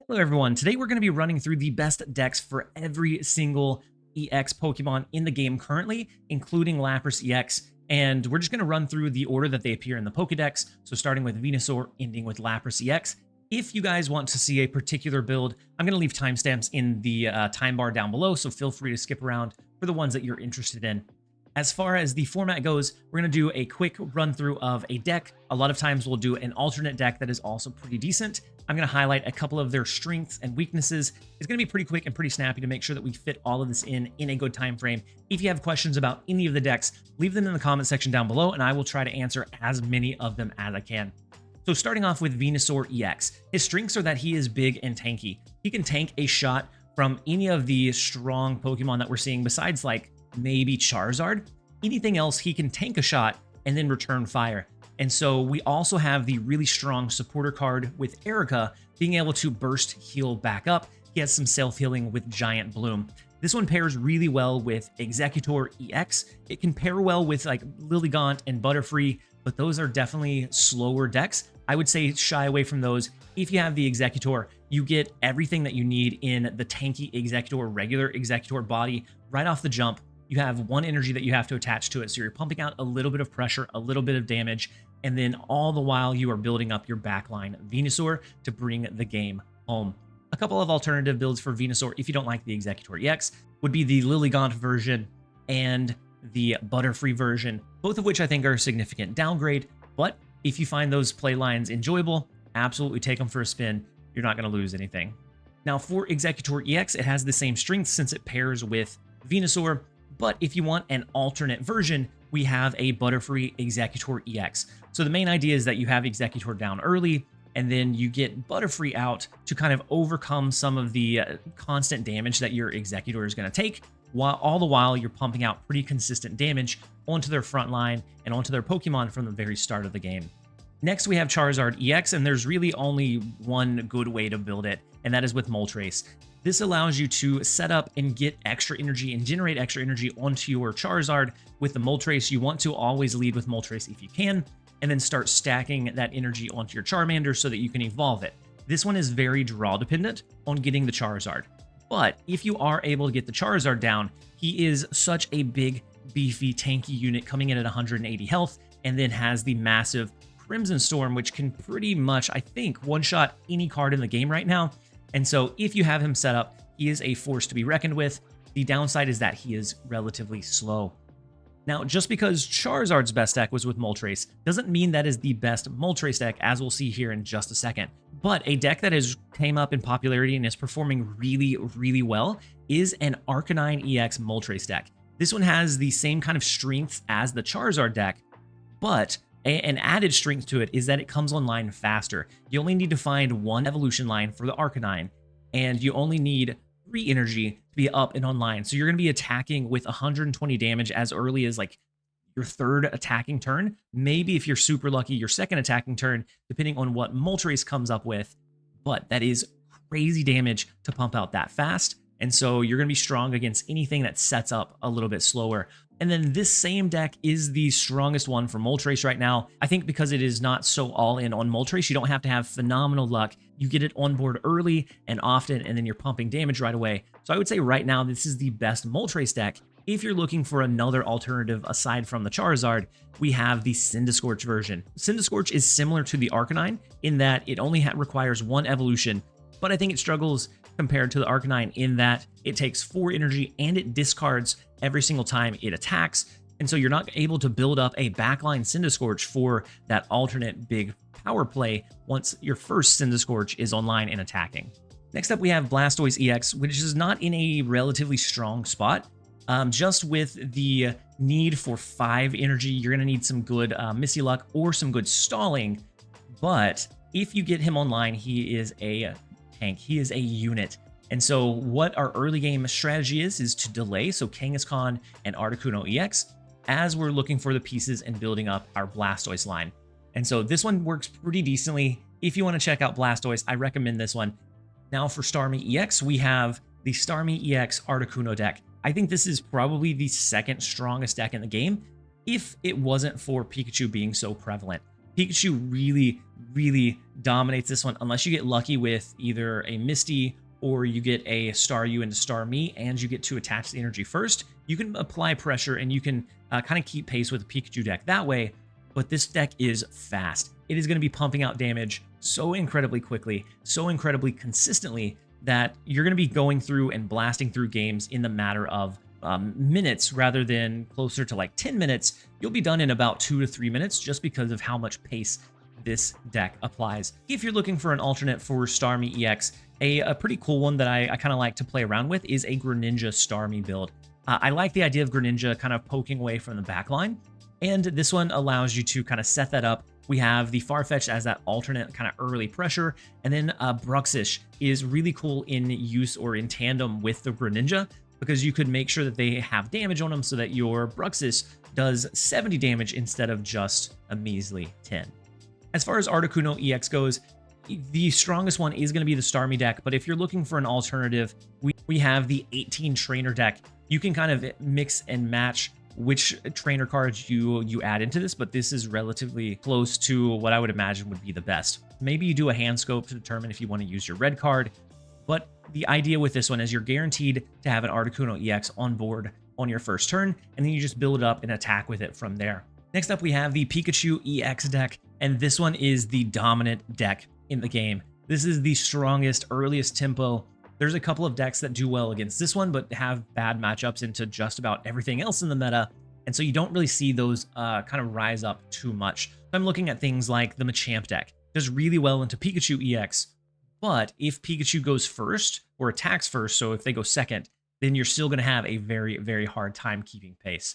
Hello everyone, today we're going to be running through the best decks for every single EX Pokemon in the game currently, including Lapras EX, and we're just going to run through the order that they appear in the Pokedex, so starting with Venusaur, ending with Lapras EX. If you guys want to see a particular build, I'm going to leave timestamps in the time bar down below, so feel free to skip around for the ones that you're interested in. As far as the format goes, we're going to do a quick run through of a deck. A lot of times we'll do an alternate deck that is also pretty decent. I'm going to highlight a couple of their strengths and weaknesses. It's going to be pretty quick and pretty snappy to make sure that we fit all of this in a good time frame. If you have questions about any of the decks, leave them in the comment section down below, and I will try to answer as many of them as I can. So starting off with Venusaur EX, his strengths are that he is big and tanky. He can tank a shot from any of the strong Pokemon that we're seeing besides like maybe Charizard. Anything else, he can tank a shot and then return fire. And so we also have the really strong supporter card with Erica being able to burst heal back up. He has some self-healing with Giant Bloom. This one pairs really well with Exeggutor EX. It can pair well with like Lilligant and Butterfree, but those are definitely slower decks. I would say shy away from those. If you have the Exeggutor, you get everything that you need in the tanky Exeggutor, regular Exeggutor body right off the jump. You have one energy that you have to attach to it, so you're pumping out a little bit of pressure, a little bit of damage, and then all the while you are building up your backline Venusaur to bring the game home. A couple of alternative builds for Venusaur, if you don't like the Exeggutor EX, would be the Lilligant version and the Butterfree version, both of which I think are a significant downgrade, but if you find those play lines enjoyable, absolutely take them for a spin. You're not going to lose anything. Now for Exeggutor EX, it has the same strength since it pairs with Venusaur, but if you want an alternate version, we have a Butterfree Exeggutor EX. So the main idea is that you have Exeggutor down early, and then you get Butterfree out to kind of overcome some of the constant damage that your Exeggutor is going to take, while all the while you're pumping out pretty consistent damage onto their front line and onto their Pokemon from the very start of the game. Next, we have Charizard EX, and there's really only one good way to build it, and that is with Moltres. This allows you to set up and get extra energy and generate extra energy onto your Charizard. With the Moltres, you want to always lead with Moltres if you can, and then start stacking that energy onto your Charmander so that you can evolve it. This one is very draw dependent on getting the Charizard. But if you are able to get the Charizard down, he is such a big, beefy, tanky unit coming in at 180 health, and then has the massive Crimson Storm, which can pretty much, I think, one-shot any card in the game right now. And so if you have him set up, he is a force to be reckoned with. The downside is that he is relatively slow. Now, just because Charizard's best deck was with Moltres doesn't mean that is the best Moltres deck, as we'll see here in just a second. But a deck that has came up in popularity and is performing really, really well is an Arcanine EX Moltres deck. This one has the same kind of strength as the Charizard deck, but an added strength to it is that it comes online faster. You only need to find one evolution line for the Arcanine, and you only need 3 energy to be up and online. So you're going to be attacking with 120 damage as early as like your 3rd attacking turn. Maybe if you're super lucky, your 2nd attacking turn, depending on what Moltres comes up with. But that is crazy damage to pump out that fast. And so you're going to be strong against anything that sets up a little bit slower. And then this same deck is the strongest one for Moltres right now. I think because it is not so all in on Moltres, you don't have to have phenomenal luck. You get it on board early and often, and then you're pumping damage right away. So I would say right now, this is the best Moltres deck. If you're looking for another alternative aside from the Charizard, we have the Cindiscorch version. Cindiscorch is similar to the Arcanine in that it only requires 1 evolution, but I think it struggles compared to the Arcanine in that it takes 4 energy and it discards every single time it attacks. And so you're not able to build up a backline Cindiscorch for that alternate big power play once your first Cindiscorch is online and attacking. Next up, we have Blastoise EX, which is not in a relatively strong spot. Just with the need for 5 energy, you're going to need some good Misty Luck or some good stalling. But if you get him online, he is a tank. He is a unit. And so what our early game strategy is to delay, so Kangaskhan and Articuno EX, as we're looking for the pieces and building up our Blastoise line. And so this one works pretty decently. If you want to check out Blastoise, I recommend this one. Now for Starmie EX, we have the Starmie EX Articuno deck. I think this is probably the 2nd strongest deck in the game if it wasn't for Pikachu being so prevalent. Pikachu really really dominates this one unless you get lucky with either a Misty or you get a Staryu into Starmie and you get to attach the energy first. You can apply pressure and you can kind of keep pace with the Pikachu deck that way, but this deck is fast. It is going to be pumping out damage so incredibly quickly, so incredibly consistently that you're going to be going through and blasting through games in the matter of minutes rather than closer to like 10 minutes. You'll be done in about 2 to 3 minutes just because of how much pace this deck applies. If you're looking for an alternate for Starmie EX, a pretty cool one that I kind of like to play around with is a Greninja Starmie build. I like the idea of Greninja kind of poking away from the backline, and this one allows you to kind of set that up. We have the Farfetch'd as that alternate kind of early pressure, and then Bruxish is really cool in use or in tandem with the Greninja because you could make sure that they have damage on them so that your Bruxish does 70 damage instead of just a measly 10. As far as Articuno EX goes, the strongest one is going to be the Starmie deck, but if you're looking for an alternative, we have the 18 trainer deck. You can kind of mix and match which trainer cards you add into this, but this is relatively close to what I would imagine would be the best. Maybe you do a hand scope to determine if you want to use your red card, but the idea with this one is you're guaranteed to have an Articuno EX on board on your first turn, and then you just build it up and attack with it from there. Next up, we have the Pikachu EX deck, and this one is the dominant deck in the game. This is the strongest, earliest tempo. There's a couple of decks that do well against this one, but have bad matchups into just about everything else in the meta, and so you don't really see those kind of rise up too much. I'm looking at things like the Machamp deck. Does really well into Pikachu EX, but if Pikachu goes first or attacks first, so if they go second, then you're still going to have a very, very hard time keeping pace.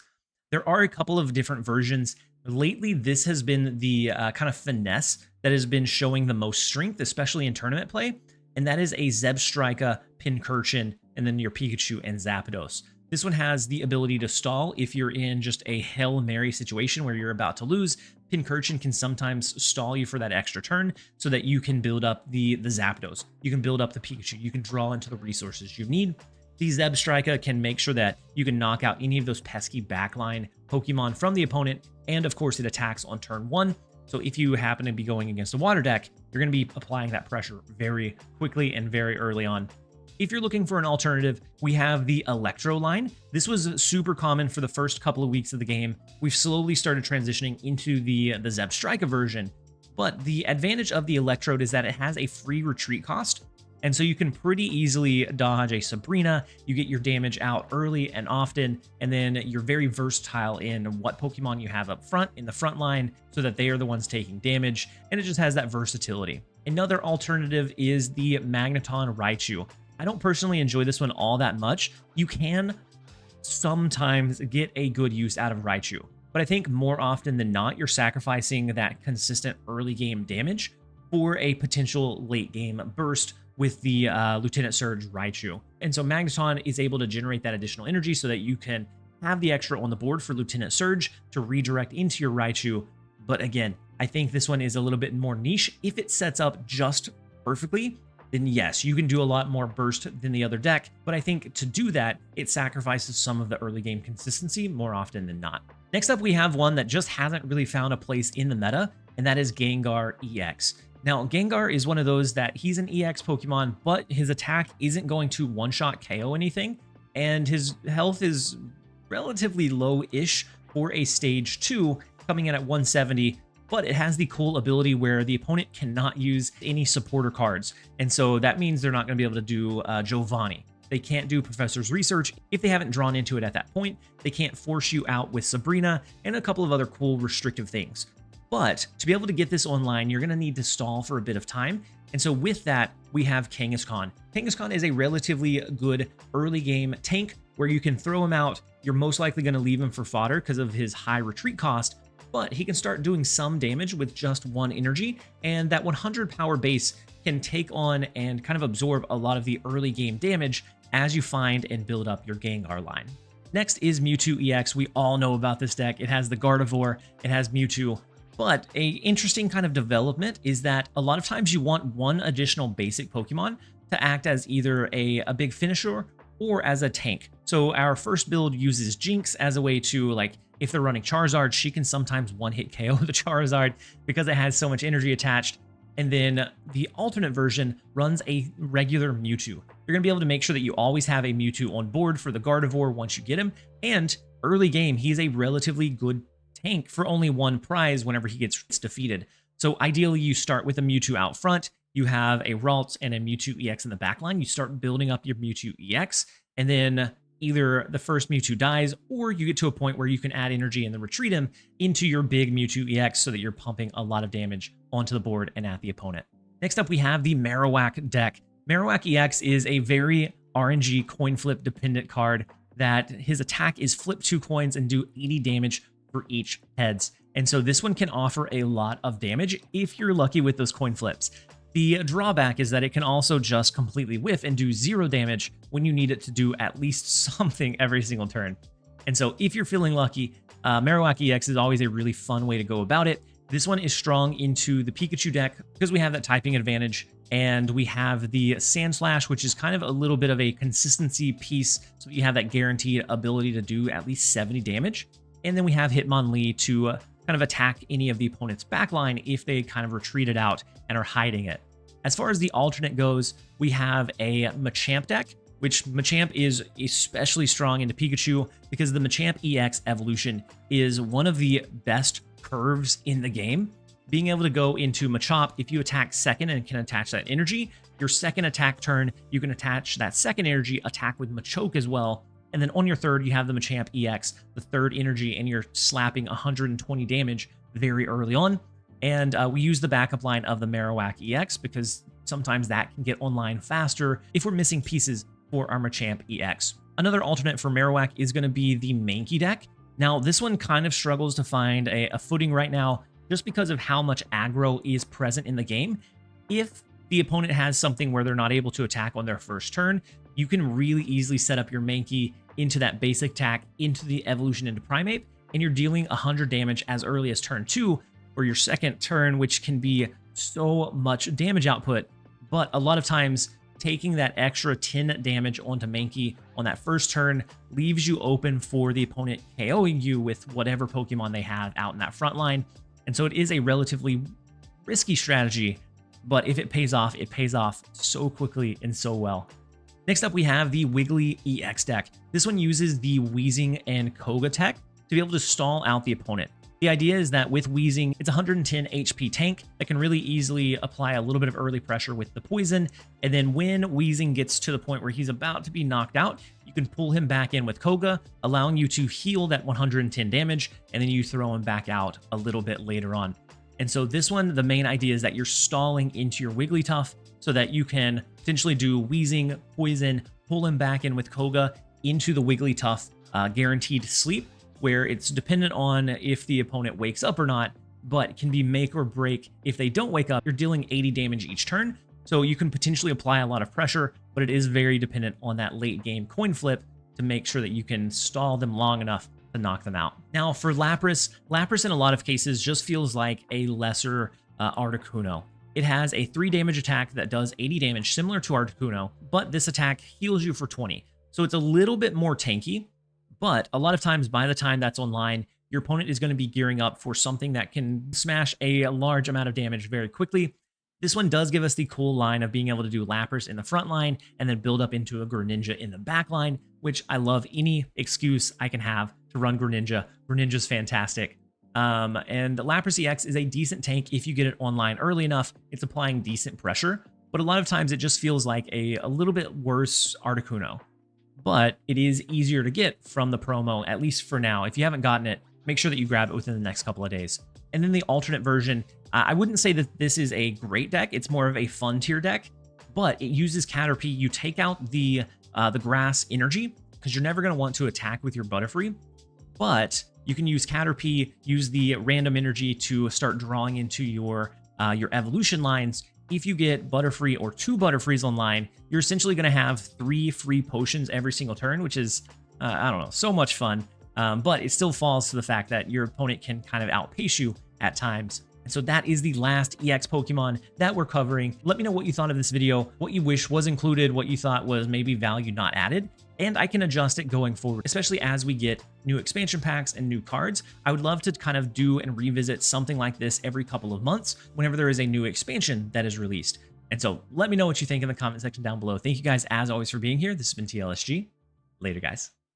There are a couple of different versions. Lately, this has been the kind of finesse that has been showing the most strength, especially in tournament play, and that is a Zebstrika, Pincurchin, and then your Pikachu and Zapdos. This one has the ability to stall if you're in just a Hail Mary situation where you're about to lose. Pincurchin can sometimes stall you for that extra turn so that you can build up the Zapdos. You can build up the Pikachu. You can draw into the resources you need. The Zebstrika can make sure that you can knock out any of those pesky backline Pokemon from the opponent, and of course it attacks on turn 1. So if you happen to be going against a water deck, you're going to be applying that pressure very quickly and very early on. If you're looking for an alternative, we have the Electro line. This was super common for the first couple of weeks of the game. We've slowly started transitioning into the Zebstrika version, but the advantage of the Electrode is that it has a free retreat cost. And so you can pretty easily dodge a Sabrina, you get your damage out early and often, and then you're very versatile in what Pokemon you have up front in the front line so that they are the ones taking damage, and it just has that versatility. Another alternative is the Magneton Raichu. I don't personally enjoy this one all that much. You can sometimes get a good use out of Raichu, but I think more often than not, you're sacrificing that consistent early game damage for a potential late game burst with the Lieutenant Surge Raichu. And so Magneton is able to generate that additional energy so that you can have the extra on the board for Lieutenant Surge to redirect into your Raichu. But again, I think this one is a little bit more niche. If it sets up just perfectly, then yes, you can do a lot more burst than the other deck. But I think to do that, it sacrifices some of the early game consistency more often than not. Next up, we have one that just hasn't really found a place in the meta, and that is Gengar EX. Now, Gengar is one of those that he's an EX Pokemon, but his attack isn't going to one-shot KO anything, and his health is relatively low-ish for a Stage 2, coming in at 170, but it has the cool ability where the opponent cannot use any supporter cards, and so that means they're not going to be able to do Giovanni. They can't do Professor's Research if they haven't drawn into it at that point. They can't force you out with Sabrina, and a couple of other cool restrictive things. But to be able to get this online, you're going to need to stall for a bit of time. And so with that, we have Kangaskhan. Kangaskhan is a relatively good early game tank where you can throw him out. You're most likely going to leave him for fodder because of his high retreat cost, but he can start doing some damage with just 1 energy. And that 100 power base can take on and kind of absorb a lot of the early game damage as you find and build up your Gengar line. Next is Mewtwo EX. We all know about this deck. It has the Gardevoir, it has Mewtwo. But a interesting kind of development is that a lot of times you want one additional basic Pokemon to act as either a big finisher or as a tank. So our first build uses Jinx as a way to like If they're running Charizard, she can sometimes one-hit KO the Charizard because it has so much energy attached. And then the alternate version runs a regular Mewtwo. You're going to be able to make sure that you always have a Mewtwo on board for the Gardevoir once you get him. And early game, he's a relatively good tank for only one prize whenever he gets defeated. So ideally, you start with a Mewtwo out front. You have a Ralt and a Mewtwo EX in the backline. You start building up your Mewtwo EX, and then either the first Mewtwo dies, or you get to a point where you can add energy and then retreat him into your big Mewtwo EX so that you're pumping a lot of damage onto the board and at the opponent. Next up, we have the Marowak deck. Marowak EX is a very RNG coin flip dependent card that his attack is flip 2 coins and do 80 damage for each heads. And so this one can offer a lot of damage if you're lucky with those coin flips. The drawback is that it can also just completely whiff and do 0 damage when you need it to do at least something every single turn. And so if you're feeling lucky, Marowak EX is always a really fun way to go about it. This one is strong into the Pikachu deck because we have that typing advantage, and we have the Sand Slash, which is kind of a little bit of a consistency piece, so you have that guaranteed ability to do at least 70 damage. And then we have Hitmonlee to kind of attack any of the opponent's backline if they kind of retreated out and are hiding it. As far as the alternate goes, we have a Machamp deck, which Machamp is especially strong into Pikachu because the Machamp EX evolution is one of the best curves in the game. Being able to go into Machamp, if you attack second and can attach that energy, your second attack turn, you can attach that second energy, attack with Machoke as well. And then on your third, you have the Machamp EX, the third energy, and you're slapping 120 damage very early on. And we use the backup line of the Marowak EX because sometimes that can get online faster if we're missing pieces for our Machamp EX. Another alternate for Marowak is going to be the Mankey deck. Now, this one kind of struggles to find a footing right now just because of how much aggro is present in the game. If the opponent has something where they're not able to attack on their first turn, you can really easily set up your Mankey into that basic attack, into the evolution into Primeape, and you're dealing 100 damage as early as turn 2, or your second turn, which can be so much damage output. But a lot of times, taking that extra 10 damage onto Mankey on that first turn leaves you open for the opponent KOing you with whatever Pokemon they have out in that front line. And so it is a relatively risky strategy, but if it pays off so quickly and so well. Next up, we have the Wiggly EX deck. This one uses the Wheezing and Koga tech to be able to stall out the opponent. The idea is that with Wheezing, it's a 110 HP tank that can really easily apply a little bit of early pressure with the poison. And then when Wheezing gets to the point where he's about to be knocked out, you can pull him back in with Koga, allowing you to heal that 110 damage, and then you throw him back out a little bit later on. And so this one, the main idea is that you're stalling into your Wigglytuff so that you can potentially do Wheezing, poison, pull him back in with Koga into the Wigglytuff guaranteed sleep, where it's dependent on if the opponent wakes up or not, but can be make or break. If they don't wake up, you're dealing 80 damage each turn, so you can potentially apply a lot of pressure, but it is very dependent on that late game coin flip to make sure that you can stall them long enough to knock them out. Now for Lapras in a lot of cases just feels like a lesser Articuno. It has a 3 damage attack that does 80 damage, similar to Articuno, but this attack heals you for 20. So it's a little bit more tanky, but a lot of times by the time that's online, your opponent is going to be gearing up for something that can smash a large amount of damage very quickly. This one does give us the cool line of being able to do Lapras in the front line and then build up into a Greninja in the back line, which I love any excuse I can have to run Greninja. Greninja's fantastic. And Lapras EX is a decent tank if you get it online early enough. It's applying decent pressure, but a lot of times it just feels like a little bit worse Articuno. But it is easier to get from the promo, at least for now. If you haven't gotten it, make sure that you grab it within the next couple of days. And then the alternate version, I wouldn't say that this is a great deck. It's more of a fun tier deck, but it uses Caterpie. You take out the grass energy because you're never going to want to attack with your Butterfree, but you can use Caterpie, use the random energy to start drawing into your evolution lines. If you get Butterfree or 2 Butterfrees online, you're essentially going to have 3 free potions every single turn, which is, I don't know, so much fun. But it still falls to the fact that your opponent can kind of outpace you at times. And so that is the last EX Pokemon that we're covering. Let me know what you thought of this video, what you wish was included, what you thought was maybe value not added, and I can adjust it going forward, especially as we get new expansion packs and new cards. I would love to kind of do and revisit something like this every couple of months whenever there is a new expansion that is released. And so let me know what you think in the comment section down below. Thank you guys as always for being here. This has been TLSG. Later, guys.